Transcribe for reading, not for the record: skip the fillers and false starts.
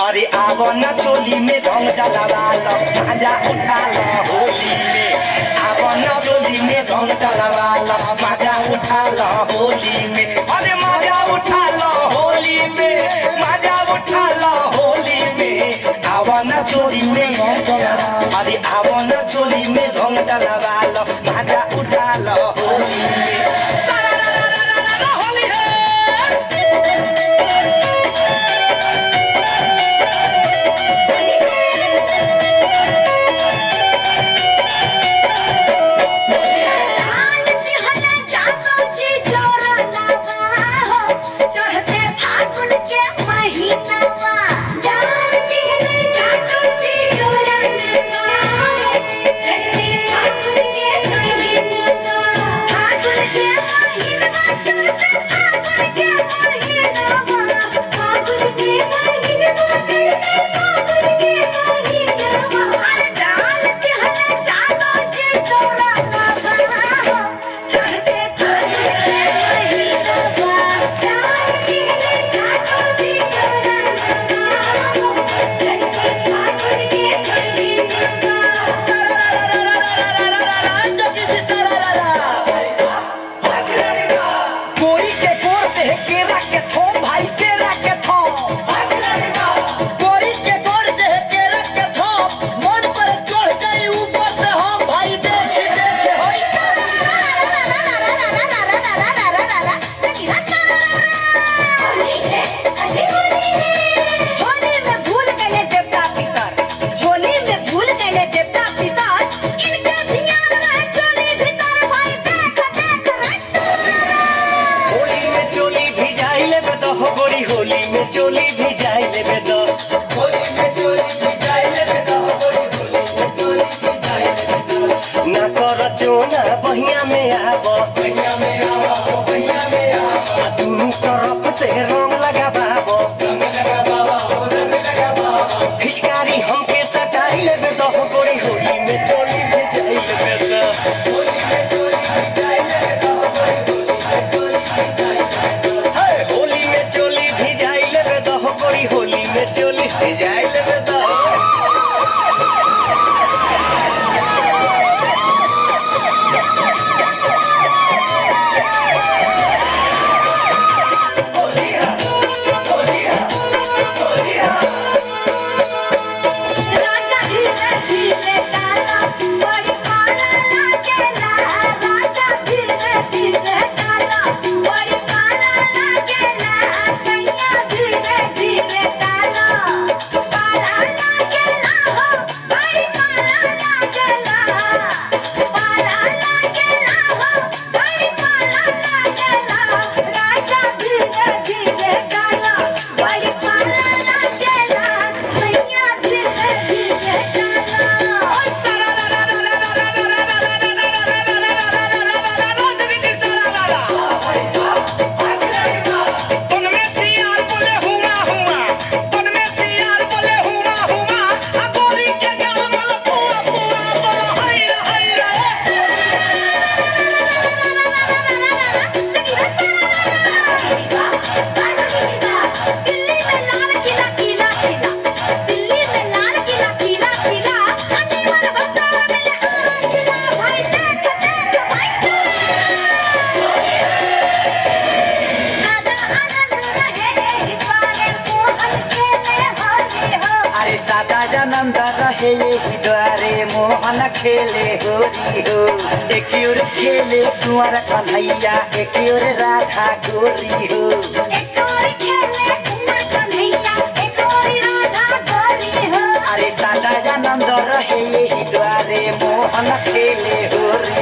अरे आवो न चोली में रंग डलवा लो, मजा उठा लो होली में। आवो न चोली में रंग डलवा लो, मजा उठा लो होली में। अरे मजा उठा लो होली में, मजा उठा लो होली में। आवो न चोली में रंग डलवा, अरे आवो न चोली में रंग डलवा लो, मजा उठा लो होली में। चोली भी जाए ले बेदो, होली में चोली भी जाए ले बेदो, होली में चोली भी जाए ले बेदो। ना करो चोना बहिया में आवो, बहिया में आवो, बहिया में आवो। दोनों तरफ से रंग लगा बाबो, रंग लगा बाबो, रंग लगा बाबो। फिचकारी हमके सटाई ले बेदो, गोरी होली में चोली भी जाए ले बेदो, होली में चोली भी जाए ले बेदो, होली में चोली भी जाए ले बेदो। हे होली में चोली भी जाए होली में चोली भी जाए ले बेदो। सदानंद रहे यही द्वारे मोहन खेले होरी हो। एक ओर खेले कुंवर कन्हैया एक ओर राधा गोरी हो। एक और खेले कुंवर कन्हैया एक और राधा गोरी हो। अरे सदानंद रहे यही द्वारे मोहन खेले होरी